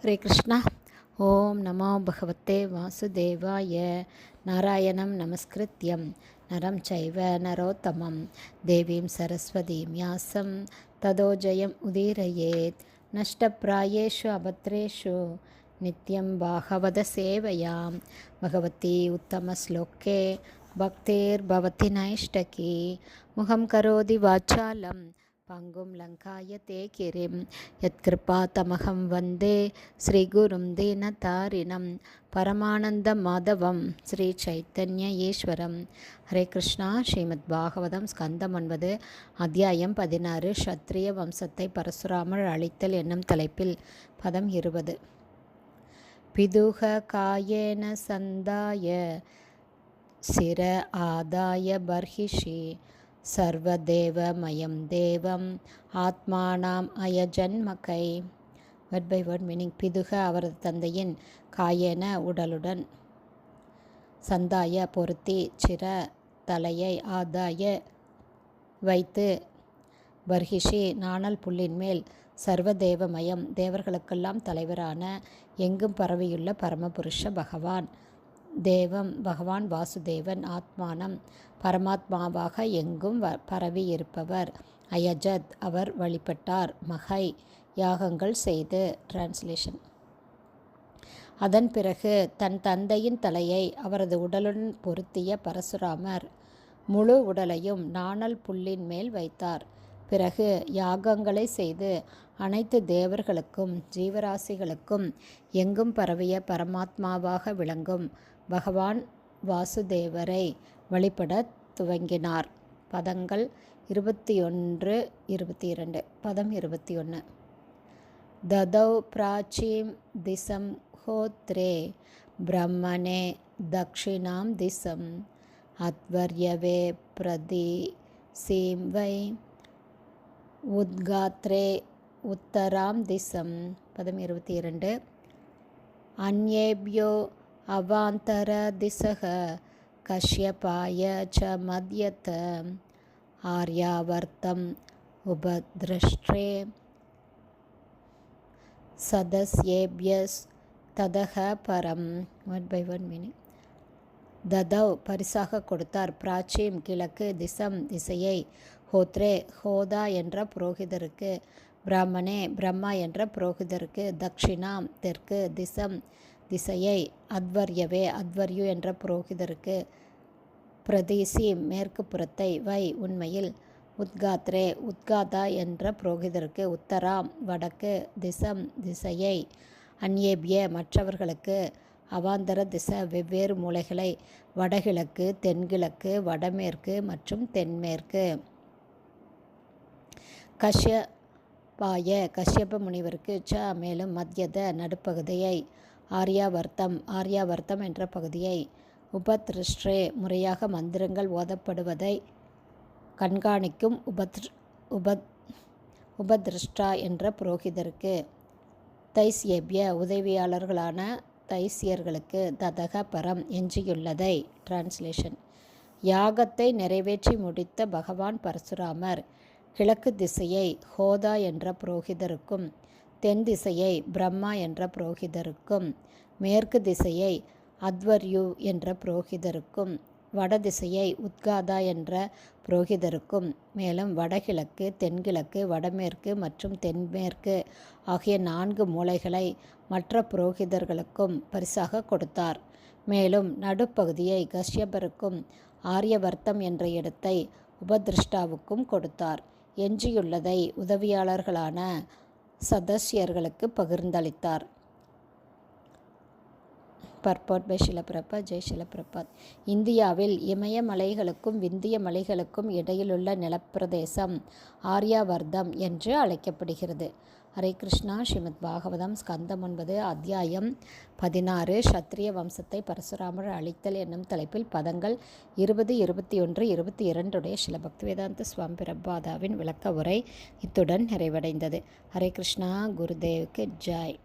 ஹரே கிருஷ்ணா. ஓம் நமோ பகவத்தே வாசுதேவாய. நாராயணம் நமஸ்கிருத்யம் நரம் சைவ நரோத்தமம் தேவீம் சரஸ்வதீம் யாசம் ததோ ஜெயம் உதீரயேத். நஷ்டப்பிராயேஷு அபத்ரேஷு நித்யம் பாகவத சேவையாம் பகவதி உத்தம ஸ்லோகே பக்தேர் பவதி நைஷ்டகி. முகம் கரோதி வாச்சாலம் பங்கும் லங்காய தே கிரிம் யத்கிருபா தமகம் வந்தே ஸ்ரீகுரும் தீனதாரிணம் பரமானந்த மாதவம் ஸ்ரீ சைத்தன்ய ஈஸ்வரம். ஹரே கிருஷ்ணா. ஸ்ரீமத் பாகவதம் ஸ்கந்தம் 9 அத்தியாயம் 16 க்ஷத்ரிய வம்சத்தை பரசுராமர் அழித்தல் என்னும் தலைப்பில் பதம் 20. பிதுக காயேன சந்தாய சிர ஆதாய பர்ஹிஷி சர்வதேவமயம் தேவம் ஆத்மானாம் அயஜன்மகை. Word by word meaning. பிதுக அவரது தந்தையின், காயேன உடலுடன், சந்தாய பொருத்தி, சிர தலையை, ஆதாய வைத்து, பர்ஹிஷி நாணல் புல்லின் மேல், சர்வதேவமயம் தேவர்களுக்கெல்லாம் தலைவரான, எங்கும் பரவியுள்ள பரமபுருஷ பகவான், தேவம் பகவான் வாசுதேவன், ஆத்மானம் பரமாத்மாவாக எங்கும் பரவியிருப்பவர், அயஜத் அவர் வழிபட்டார், மகை யாகங்கள் செய்து. டிரான்ஸ்லேஷன். அதன் பிறகு தன் தந்தையின் தலையை அவரது உடலுடன் பொருத்திய பரசுராமர் முழு உடலையும் நாணல் புல்லின் மேல் வைத்தார். பிறகு யாகங்களை செய்து அனைத்து தேவர்களுக்கும் ஜீவராசிகளுக்கும் எங்கும் பரவிய பரமாத்மாவாக விளங்கும் பகவான் வாசுதேவரை வழிபடத் துவங்கினார். பதங்கள் 21, 22. பதம் 21. ததௌ பிராச்சீம் திசம் ஹோத்ரே பிரம்மணே தக்ஷிணாம் திசம் அத்வர்யவே பிரதிசீம் வை உத்காத்ரே உத்தராம் திசம். பதம் 22. அன்யேப்யோ அவாந்தர திசக கஷ்யபாய ச மத்யத ஆர்யாவர்த்தம் உபத்ரஷ்ட்ரே சதஸ்யேப்யஸ் ததக பரம். Word by word meaning. ததவ் பரிசாக கொடுத்தார், பிராச்சீம் கிழக்கு, திசம் திசையை, ஹோத்ரே ஹோதா என்ற புரோகிதருக்கு, பிராமணே பிரம்மா என்ற புரோகிதருக்கு, தக்ஷிணாம் தெற்கு, திசம் திசையை, அத்வர்யவே அத்வர்யு என்ற புரோகிதருக்கு, பிரதீசி மேற்கு புறத்தை, வை உண்மையில், உத்காத்ரே உத்காதா என்ற புரோகிதருக்கு, உத்தராம் வடக்கு, திசம் திசையை, அன்யேபிய மற்றவர்களுக்கு, அவாந்தர திச வெவ்வேறு மூலைகளை, வடகிழக்கு, தென்கிழக்கு, வடமேற்கு மற்றும் தென்மேற்கு. கஷ்யபாய கஷ்யப முனிவருக்கு, ச மேலும், மத்யத நடுப்பகுதியை, ஆர்யாவர்த்தம் ஆர்யாவர்த்தம் என்ற பகுதியை, உபத்ருஷ்ட்ரே முறையாக மந்திரங்கள் ஓதப்படுவதை கண்காணிக்கும் உபத்ருஷ்டா என்ற புரோகிதருக்கு, தைஸ்யேபிய உதவியாளர்களான தைசியர்களுக்கு, ததக பரம் எஞ்சியுள்ளதை. டிரான்ஸ்லேஷன். யாகத்தை நிறைவேற்றி முடித்த பகவான் பரசுராமர் கிழக்கு திசையை ஹோதா என்ற புரோகிதருக்கும், தென் திசையை பிரம்மா என்ற புரோகிதருக்கும், மேற்கு திசையை அத்வர்யு என்ற புரோகிதருக்கும், வடதிசையை உத்காதா என்ற புரோகிதருக்கும், மேலும் வடகிழக்கு, தென்கிழக்கு, வடமேற்கு மற்றும் தென்மேற்கு ஆகிய 4 மூலைகளை மற்ற புரோகிதர்களுக்கும் பரிசாக கொடுத்தார். மேலும் நடுப்பகுதியை கஷ்யபருக்கும், ஆரியவர்த்தம் என்ற இடத்தை உபதிருஷ்டாவுக்கும் கொடுத்தார். எஞ்சியுள்ளதை உதவியாளர்களான சதஸ்யர்களுக்கு பகிர்ந்தளித்தார். பர்பாட் பை ஷில பிரபாத். ஜெய் ஷில பிரபாத். இந்தியாவில் இமய மலைகளுக்கும் விந்திய மலைகளுக்கும் இடையிலுள்ள நிலப்பிரதேசம் ஆர்யாவர்தம் என்று அழைக்கப்படுகிறது. ஹரே கிருஷ்ணா. ஸ்ரீமத் பாகவதம் ஸ்கந்தம் 9 அத்தியாயம் 16 க்ஷத்ரிய வம்சத்தை பரசுராமர் அழித்தல் என்னும் தலைப்பில் பதங்கள் 20, 21, 22 ஸ்ரீல பக்திவேதாந்த சுவாமி பிரபாதாவின் விளக்க உரை இத்துடன் நிறைவடைந்தது. ஹரே கிருஷ்ணா. குருதேவுக்கு ஜாய்.